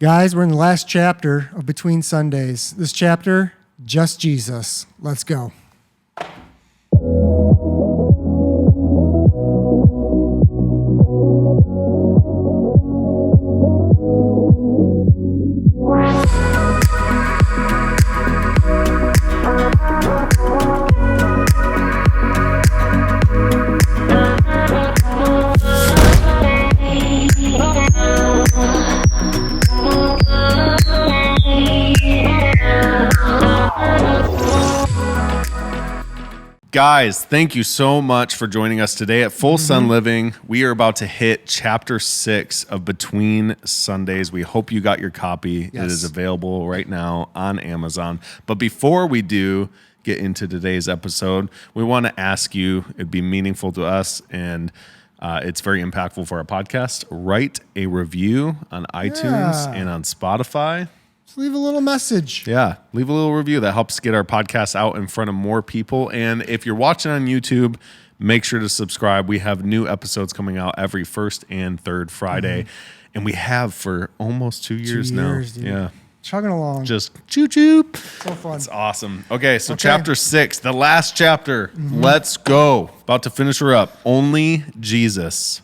Guys, we're in the last chapter of Between Sundays. This chapter, just Jesus. Let's go. Guys, thank you so much for joining us today at Full Sun Living. We are about to hit chapter 6 of Between Sundays. We hope you got your copy. Yes. It is available right now on Amazon. But before we do get into today's episode, we want to ask you, it'd be meaningful to us and it's very impactful for our podcast. Write a review on iTunes and on Spotify. Just leave a little message. Yeah, leave a little review. That helps get our podcast out in front of more people. And if you're watching on YouTube, make sure to subscribe. We have new episodes coming out every first and third Friday. And we have for almost 2 years now. Dude. Yeah. Chugging along. Just choo-choo. So fun. It's awesome. Okay, so chapter 6, the last chapter. Let's go. About to finish her up. Only Jesus.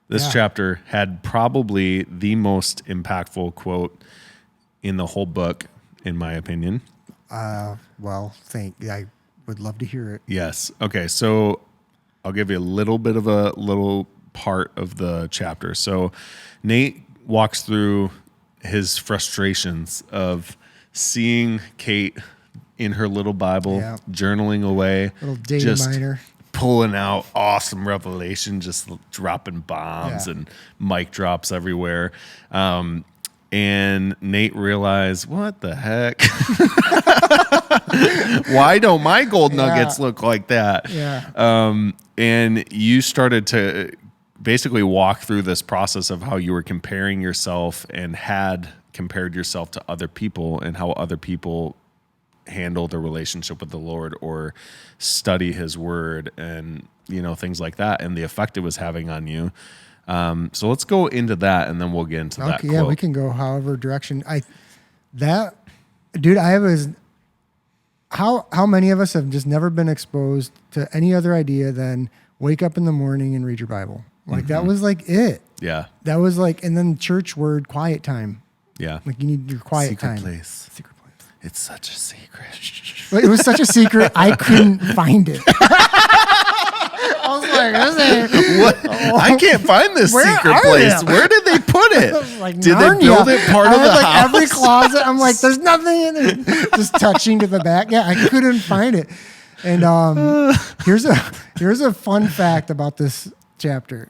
This chapter had probably the most impactful quote in the whole book, in my opinion. Well, I would love to hear it. Yes. Okay, so I'll give you a little bit of a little part of the chapter. So Nate walks through his frustrations of seeing Kate in her little Bible, journaling away, little data miner, pulling out awesome revelation, just dropping bombs and mic drops everywhere. And Nate realized, what the heck? Why don't my gold nuggets look like that? Yeah. And you started to basically walk through this process of how you were comparing yourself and had compared yourself to other people and how other people handle their relationship with the Lord or study his word and, things like that and the effect it was having on you. So let's go into that and then we'll get into that quote. Yeah, we can go however direction. How many of us have just never been exposed to any other idea than wake up in the morning and read your Bible? Like that was like it. Yeah. That was like, and then church word, quiet time. Yeah. Like you need your quiet time. Secret place. It's such a secret. But it was such a secret, I couldn't find it. I was like, what? I can't find this secret place. Where did they put it? Like, did they build it part of the house? Every closet, I'm like, there's nothing in it. Just touching to the back. Yeah, I couldn't find it. And here's a fun fact about this chapter.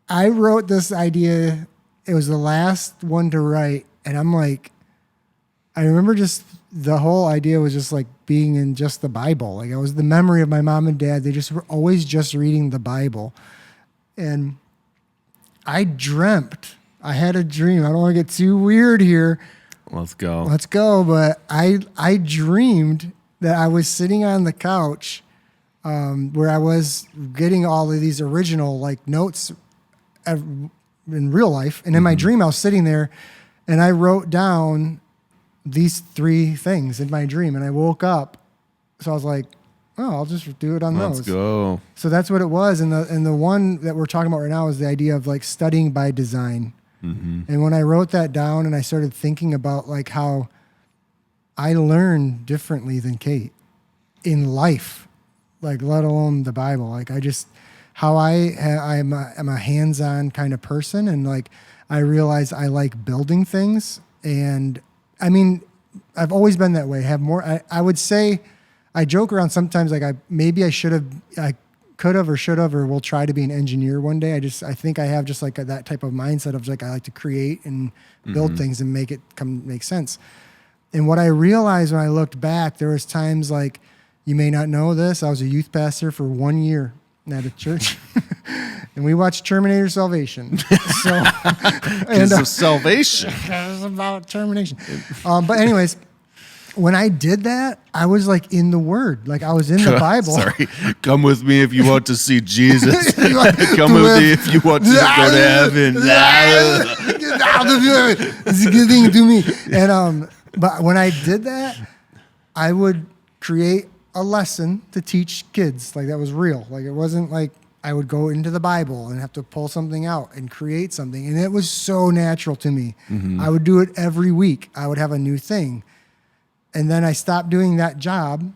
I wrote this idea. It was the last one to write, and I'm like, I remember just the whole idea was just like being in just the Bible. Like it was the memory of my mom and dad. They just were always just reading the Bible. And I had a dream. I don't want to get too weird here. Let's go. But I dreamed that I was sitting on the couch where I was getting all of these original like notes in real life. And in my dream, I was sitting there and I wrote down these 3 things in my dream, and I woke up. So I was like, oh, I'll just do it on those. Let's go. So that's what it was. And the one that we're talking about right now is the idea of like studying by design. And when I wrote that down and I started thinking about like how I learn differently than Kate in life, like let alone the Bible. Like I just, how I'm a hands-on kind of person. And like, I realize I like building things. And I mean, I've always been that way. I would say, I joke around sometimes like I could have or should have or will try to be an engineer one day. I think I have just like that type of mindset of like I like to create and build things and make it make sense. And what I realized when I looked back, there was times like, you may not know this, I was a youth pastor for 1 year at a church. And we watched Terminator Salvation. So, and salvation. It was about termination. But anyways, when I did that, I was like in the Word. Like I was in the Bible. Sorry. Come with me if you want to see Jesus. Come with me if you want to go to heaven. It's a good thing to me. And but when I did that, I would create a lesson to teach kids. Like that was real. Like it wasn't like I would go into the Bible and have to pull something out and create something. And it was so natural to me. I would do it every week. I would have a new thing. And then I stopped doing that job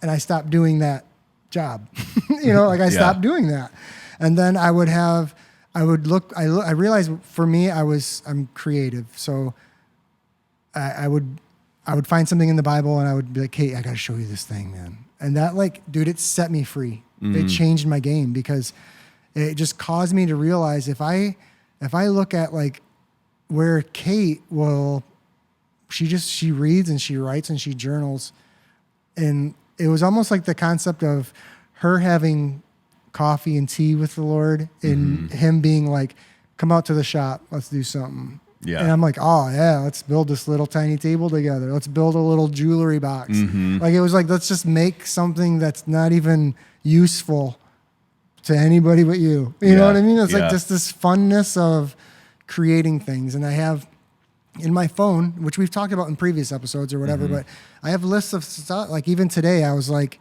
and I stopped doing that job. I stopped doing that. And then I realized for me, I'm creative. So I would find something in the Bible and I would be like, hey, I got to show you this thing, man. And that it set me free. It changed my game because it just caused me to realize if I look at like where Kate she reads and she writes and she journals, and it was almost like the concept of her having coffee and tea with the Lord and him being like, come out to the shop, let's do something. Yeah. And I'm like, oh yeah, let's build this little tiny table together. Let's build a little jewelry box. Like it was like, let's just make something that's not even useful to anybody but you. You know what I mean? It's like just this funness of creating things. And I have in my phone, which we've talked about in previous episodes or whatever, but I have lists of stuff. Like even today, I was like,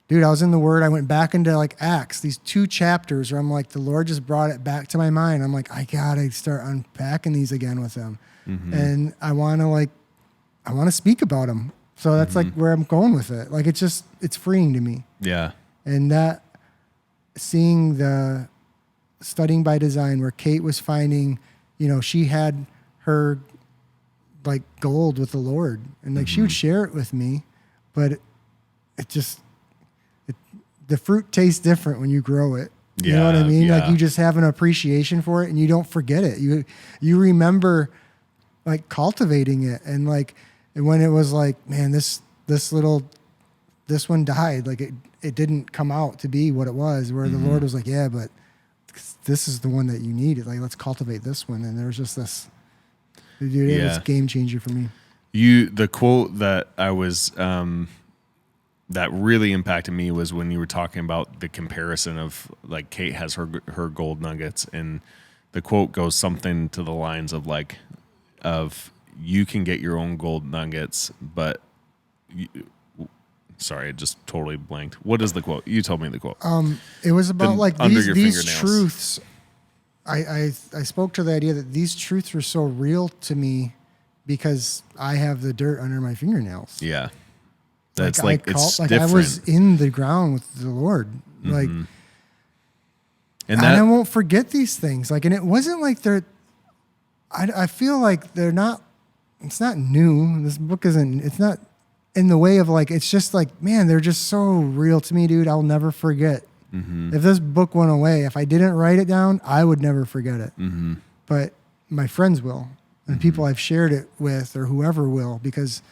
dude, I was in the Word. I went back into like Acts, these 2 chapters where I'm like, the Lord just brought it back to my mind. I'm like, I gotta start unpacking these again with Him, and I want to speak about Him. So that's like where I'm going with it. Like it's freeing to me. Yeah. And that seeing the studying by design where Kate was finding, she had her like gold with the Lord, and like she would share it with me, but the fruit tastes different when you grow it. You know what I mean? Like you just have an appreciation for it and you don't forget it. You remember like cultivating it, and like when it was like, man, this one died, like it didn't come out to be what it was, where the Lord was like, yeah, but this is the one that you needed. Like, let's cultivate this one. And there was just this, dude, it was a game changer for me. The quote that I was, that really impacted me was when you were talking about the comparison of like Kate has her gold nuggets, and the quote goes something to the lines of like, you can get your own gold nuggets, but sorry, I just totally blanked. What is the quote? You told me the quote. It was about like these truths. I spoke to the idea that these truths were so real to me because I have the dirt under my fingernails. Yeah. That's it's different. I was in the ground with the Lord. Like, and I won't forget these things. Like, and it wasn't like I feel like they're not, it's not new. This book it's not in the way of like, it's just like, man, they're just so real to me, dude. I'll never forget. If this book went away, if I didn't write it down, I would never forget it. But my friends will, and people I've shared it with or whoever will, because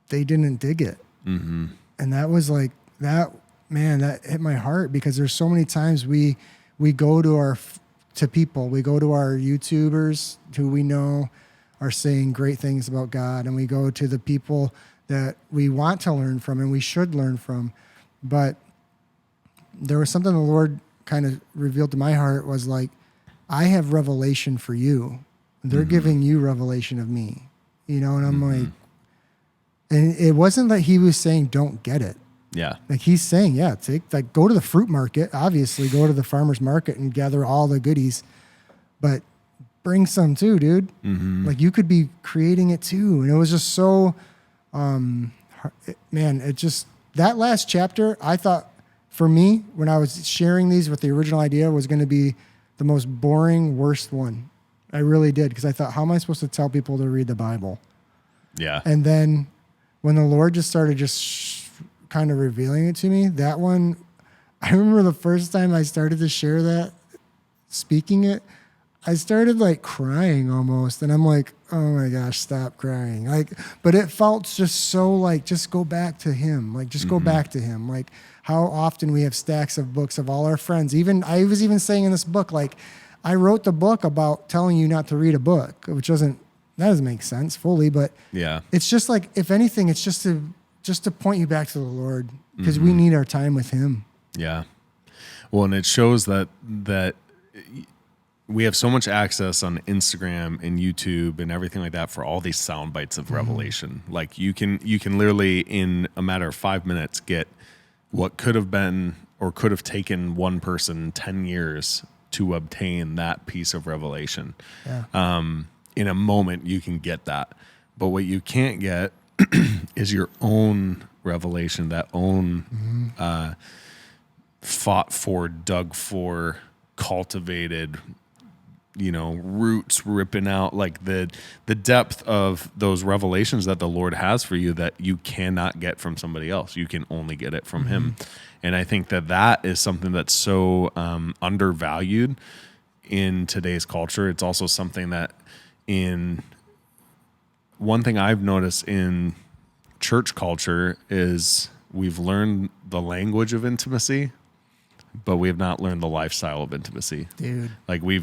they didn't dig it. And that was like, that hit my heart, because there's so many times we go to people, we go to our YouTubers who we know are saying great things about God, and we go to the people that we want to learn from and we should learn from. But there was something the Lord kind of revealed to my heart, was like, I have revelation for you. They're giving you revelation of me, and I'm like, and it wasn't that he was saying, don't get it. Yeah. Like he's saying, go to the fruit market, obviously go to the farmer's market and gather all the goodies, but bring some too, dude. Like you could be creating it too. And it was just so, that last chapter, I thought for me, when I was sharing these with the original idea, was going to be the most boring, worst one. I really did. Because I thought, how am I supposed to tell people to read the Bible? Yeah. And then when the Lord just started kind of revealing it to me, that one, I remember the first time I started to share that, speaking it, I started like crying almost. And I'm like, oh my gosh, stop crying. Like, but it felt just so like, just go back to Him. Like, just go back to Him. Like how often we have stacks of books of all our friends. I was even saying in this book, like I wrote the book about telling you not to read a book, which that doesn't make sense fully, but yeah, it's just like, if anything, it's just to point you back to the Lord, because we need our time with Him. Yeah. Well, and it shows that we have so much access on Instagram and YouTube and everything like that for all these sound bites of revelation. Like you can literally in a matter of 5 minutes get what could have been or could have taken one person 10 years to obtain that piece of revelation. Yeah. In a moment you can get that. But what you can't get is your own revelation, that own fought for, dug for, cultivated, roots ripping out, like the depth of those revelations that the Lord has for you that you cannot get from somebody else. You can only get it from him. And I think that is something that's so undervalued in today's culture. It's also something that one thing I've noticed in church culture is we've learned the language of intimacy, but we have not learned the lifestyle of intimacy. Dude. Like we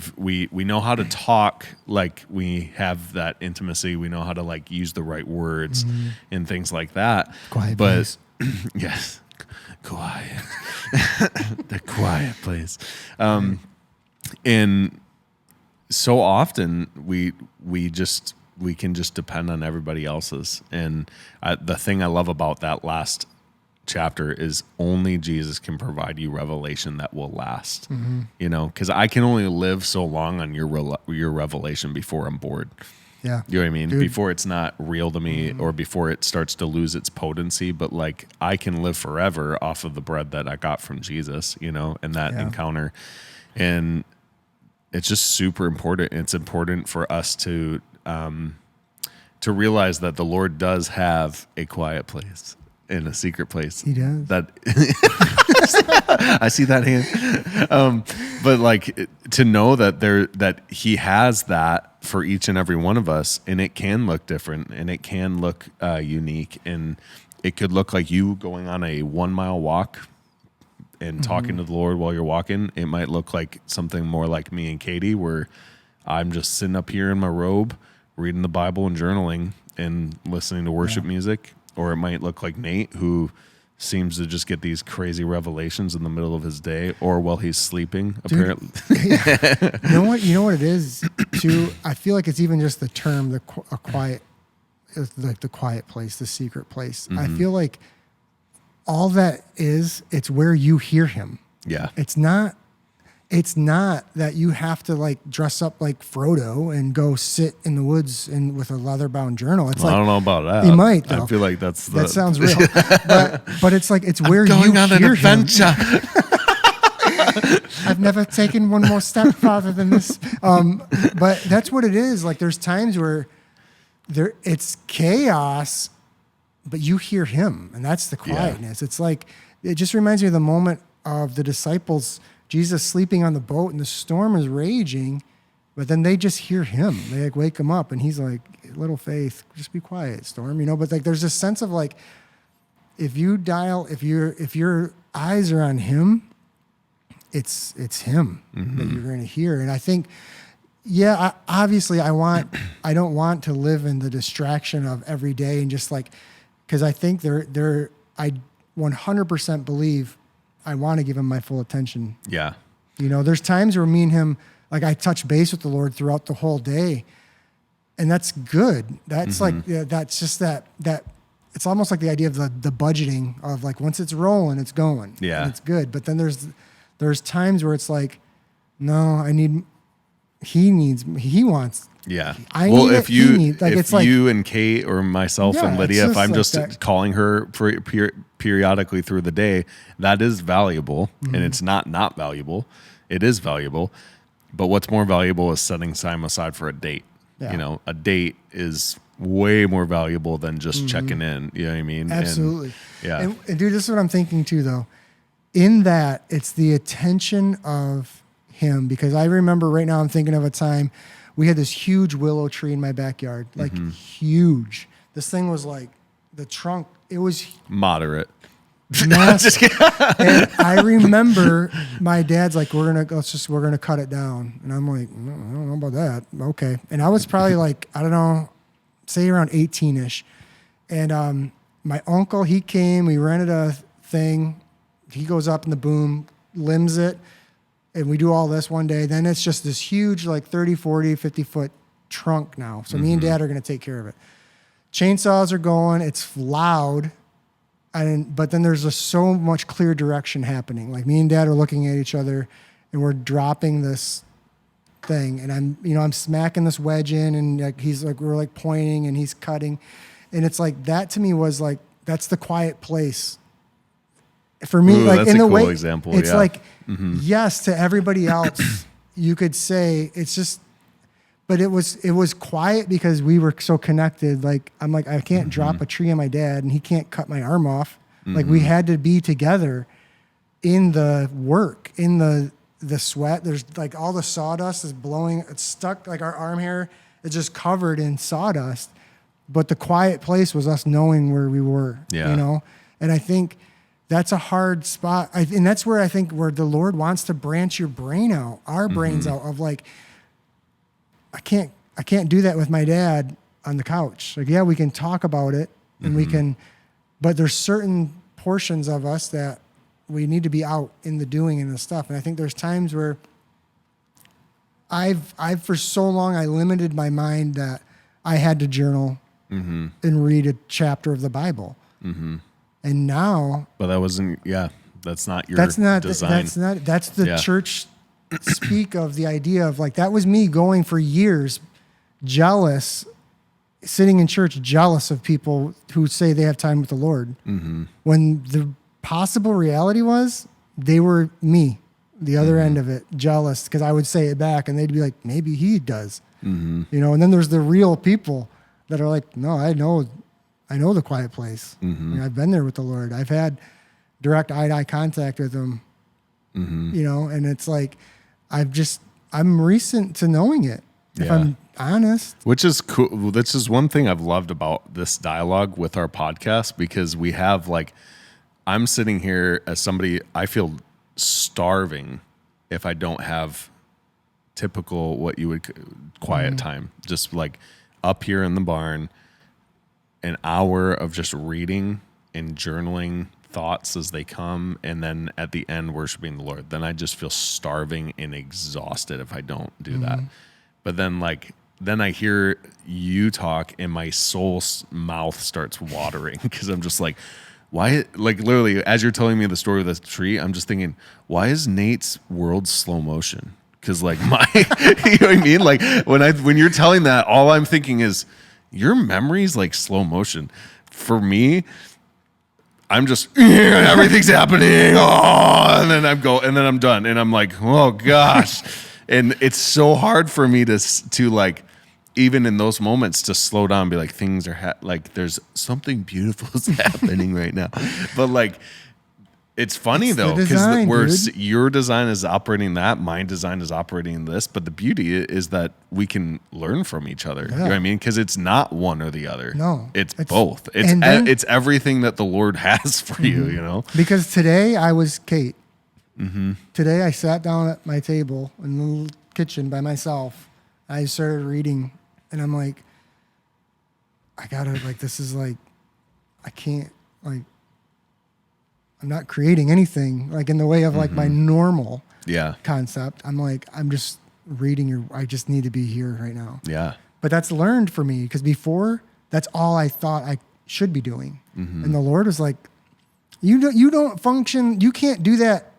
know how to talk, like we have that intimacy. We know how to like use the right words and things like that. Quiet, but yes, quiet. The quiet place. And so often we can just depend on everybody else's. And the thing I love about that last chapter is only Jesus can provide you revelation that will last. Because I can only live so long on your revelation before I'm bored. Yeah. You know what I mean? Dude. Before it's not real to me or before it starts to lose its potency. But like I can live forever off of the bread that I got from Jesus, and that encounter. And it's just super important. It's important for us to realize that the Lord does have a quiet place and a secret place. He does. That I see that hand. But like to know that he has that for each and every one of us, and it can look different and it can look unique, and it could look like you going on a 1 mile walk and talking to the Lord while you're walking. It might look like something more like me and Katie, where I'm just sitting up here in my robe, reading the Bible and journaling and listening to worship music. Or it might look like Nate, who seems to just get these crazy revelations in the middle of his day or while he's sleeping, apparently. You know what it is, too? I feel like it's even just the term, the quiet place, the secret place. I feel like all that is, it's where you hear him. Yeah. It's not that you have to like dress up like Frodo and go sit in the woods and with a leather-bound journal. It's I don't know about that. You might, though. I feel like that sounds real. but it's like it's where going you on hear an adventure. him. I've never taken one more step farther than this. But that's what it is. Like there's times where it's chaos, but you hear him, and that's the quietness. It's like it just reminds me of the moment of the disciples. Jesus sleeping on the boat and the storm is raging, but then they just hear him. They like wake him up and he's like, little faith, just be quiet, storm, But like there's this sense of like, if your eyes are on him, it's him that you're going to hear. And I think, obviously I don't want to live in the distraction of every day and just like, because I think I 100% believe I want to give him my full attention. Yeah. There's times where me and him, like I touch base with the Lord throughout the whole day, and that's good. That's like, that's just that it's almost like the idea of the budgeting of like, once it's rolling, it's going. Yeah. And it's good. But then there's times where it's like, no, he wants. Yeah. If you and Kate or myself and Lydia, if I'm like just that. calling her periodically through the day, that is valuable. And it's not valuable. It is valuable. But what's more valuable is setting time aside for a date. Yeah. A date is way more valuable than just checking in. You know what I mean? Absolutely. And dude, this is what I'm thinking too, though. In that, it's the attention of him, because I remember right now I'm thinking of a time we had this huge willow tree in my backyard, like huge. This thing was like the trunk. It was moderate. Massive. And I remember my dad's like, we're gonna cut it down, and I'm like, no, I don't know about that. Okay, and I was probably like, I don't know, say around 18ish, and my uncle, he came, we rented a thing. He goes up in the boom, limbs it. and we do all this one day. Then it's just this huge, like 30, 40, 50 foot trunk now. So me and Dad are going to take care of it. Chainsaws are going. It's loud. But then there's just so much clear direction happening. Like me and Dad are looking at each other and we're dropping this thing. And I'm smacking this wedge in, and like, we're like pointing and he's cutting. And it's like, that to me was like, that's the quiet place. For me, like that's in a the cool way, example. it's Yeah. like, yes, to everybody else, you could say it's just, but it was quiet because we were so connected. Like, I'm like, I can't drop a tree on my dad and he can't cut my arm off. Like, we had to be together in the work, in the sweat. There's like all the sawdust is blowing. It's stuck, like our arm hair is just covered in sawdust. But the quiet place was us knowing where we were, Yeah. you know? And I think that's a hard spot. And that's where I think where the Lord wants to branch your brain out, our brains out of like, I can't do that with my dad on the couch. Like, yeah, we can talk about it and we can, but there's certain portions of us that we need to be out in the doing and the stuff. And I think there's times where I've for so long, I limited my mind that I had to journal and read a chapter of the Bible. And now, But that wasn't, that's not your design. That's the church speak of the idea of like, that was me going for years, jealous, sitting in church, jealous of people who say they have time with the Lord. When the possible reality was they were me, the other end of it, jealous, because I would say it back and they'd be like, maybe he does, you know? And then there's the real people that are like, no, I know the quiet place. I mean, I've been there with the Lord. I've had direct eye-to-eye contact with him, you know? And it's like, I'm recent to knowing it, if I'm honest. Which is cool. This is one thing I've loved about this dialogue with our podcast, because we have like, I'm sitting here as somebody, I feel starving if I don't have typical, what you would quiet time, just like up here in the barn, an hour of just reading and journaling thoughts as they come, and then at the end worshiping the Lord. Then I just feel starving and exhausted if I don't do that. But then then I hear you talk and my soul's mouth starts watering, because I'm just like, why, like literally as you're telling me the story of the tree, I'm just thinking, why is Nate's world slow motion? Because like you know what I mean? Like when you're telling that, all I'm thinking is your memory's like slow motion. For me, I'm just, everything's happening. Oh, and then I'm done. And I'm like, oh gosh. And it's so hard for me to like, even in those moments, to slow down and be like, things are like, there's something beautiful is happening right now. But like, it's funny though, because your design is operating that, my design is operating this. But the beauty is that we can learn from each other. You know what I mean? Because it's not one or the other. No, it's both. It's everything that the Lord has for you. You know. Because today I was Kate. Today I sat down at my table in the little kitchen by myself. I started reading, and I'm like, I gotta like, this is like, I can't like. I'm not creating anything like in the way of like my normal concept. I'm like, I'm just reading I just need to be here right now. Yeah. But that's learned for me, because before that's all I thought I should be doing. And the Lord was like, you don't function. You can't do that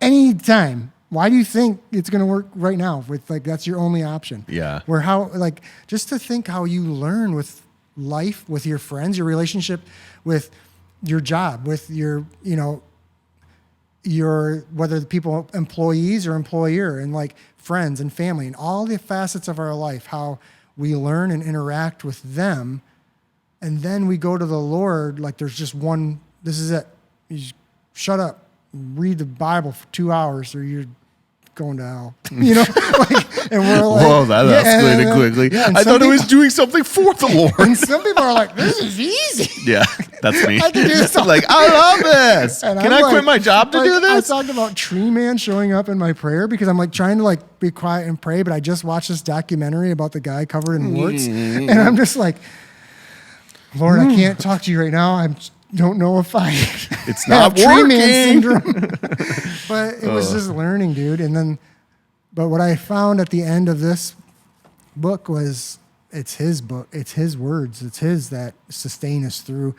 anytime. Why do you think it's going to work right now with like, that's your only option? Yeah. Where how, like, just to think how you learn with life, with your friends, your relationship with your job, with your, you know, your, whether the people, employees or employer, and like friends and family and all the facets of our life, how we learn and interact with them. And then we go to the Lord, like there's just one, this is it. You just shut up, read the Bible for 2 hours or you're going to hell, you know? Like, and we're like, whoa, that escalated quickly. Yeah, I thought it was doing something for the Lord. And some people are like, this is easy. Yeah, that's me. I can do this. Like, I love this. And can I quit my job to do this? I talked about Tree Man showing up in my prayer because I'm like trying to like be quiet and pray, but I just watched this documentary about the guy covered in warts. And I'm just like, Lord, I can't talk to you right now. don't know if I It's not tree working. man syndrome. But it was just learning, dude. And then, but what I found at the end of this book was it's his book, it's his words, it's his that sustain us through.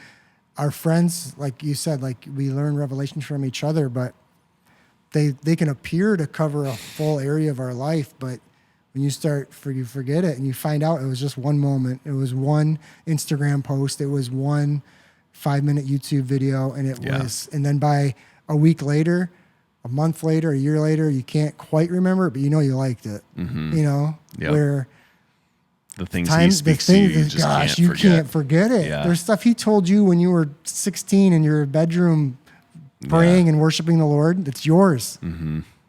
Our friends, like you said, like we learn revelation from each other, but they can appear to cover a full area of our life, but when you you forget it and you find out it was just one moment. It was one Instagram post. It was one 5-minute YouTube video. And and then by a week later, a month later, a year later, you can't quite remember it, but you know you liked it. You know, where the things he speaks to you, you can't forget it. Yeah. There's stuff he told you when you were 16 in your bedroom praying and worshiping the Lord. It's yours.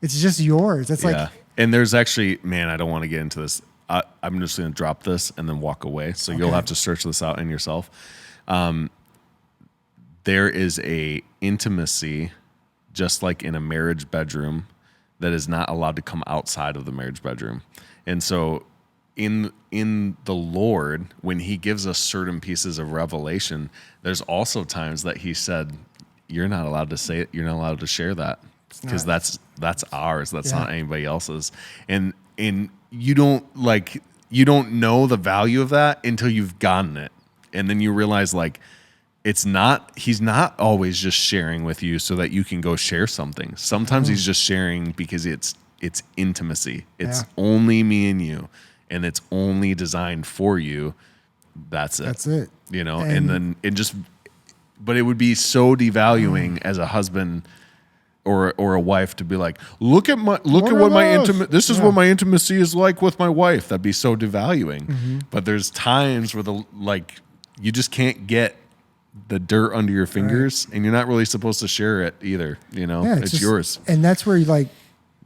It's just yours. It's like, and there's actually, man, I don't want to get into this. I'm just going to drop this and then walk away. So you'll have to search this out in yourself. There is a intimacy, just like in a marriage bedroom, that is not allowed to come outside of the marriage bedroom. And so in the Lord, when he gives us certain pieces of revelation, there's also times that he said, you're not allowed to say it. You're not allowed to share that because that's ours. That's not anybody else's. And you don't know the value of that until you've gotten it. And then you realize he's not always just sharing with you so that you can go share something. Sometimes he's just sharing because it's intimacy. It's only me and you, and it's only designed for you. That's it. That's it. You know, but it would be so devaluing as a husband or a wife to be like, look at what my intimacy is like with my wife. That'd be so devaluing. But there's times where you just can't get the dirt under your fingers, and you're not really supposed to share it either. You know, it's just yours. And that's where you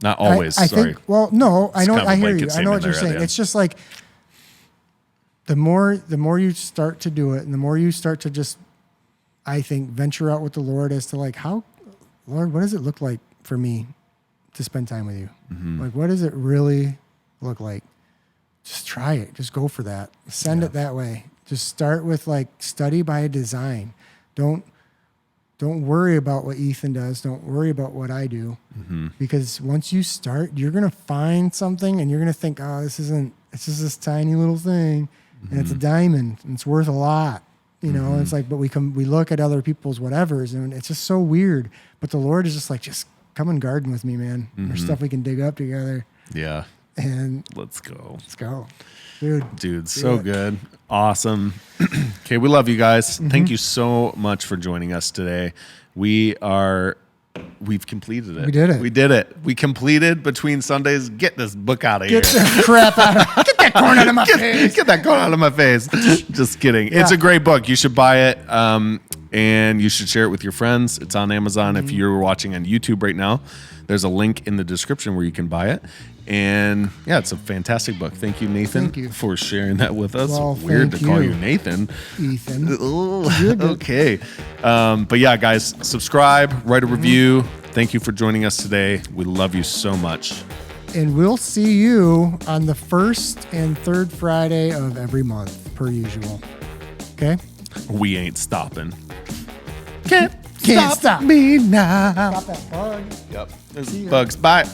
not always. I sorry. think, well, no, I know. I hear you. I know what you're there saying. It's just like the more you start to do it, and the more you start to just, I think, venture out with the Lord as to Lord, what does it look like for me to spend time with you? What does it really look like? Just try it. Just go for that. Send it that way. Just start with study by design. Don't worry about what Ethan does. Don't worry about what I do. Because once you start, you're going to find something and you're going to think, oh, it's just this tiny little thing and it's a diamond and it's worth a lot. You know, it's but we look at other people's whatevers and it's just so weird. But the Lord is just come and garden with me, man. There's stuff we can dig up together. Yeah. And let's go. Dude, so good. Awesome. Okay, we love you guys. Thank you so much for joining us today. We've completed it. We did it. We completed Between Sundays. Get this book out of here. Get that crap out of Get that corn out of my face. Get that corn out of my face. Just kidding. Yeah. It's a great book. You should buy it. And you should share it with your friends. It's on Amazon. If you're watching on YouTube right now, there's a link in the description where you can buy it. And yeah, it's a fantastic book. Thank you, Nathan, for sharing that with us. Well, weird to call you Nathan. Ethan. Okay. But yeah, guys, subscribe, write a review. Thank you for joining us today. We love you so much. And we'll see you on the first and third Friday of every month, per usual. Okay? We ain't stopping. Can't stop me now. Stop that bug. Yep. There's bugs. Bye.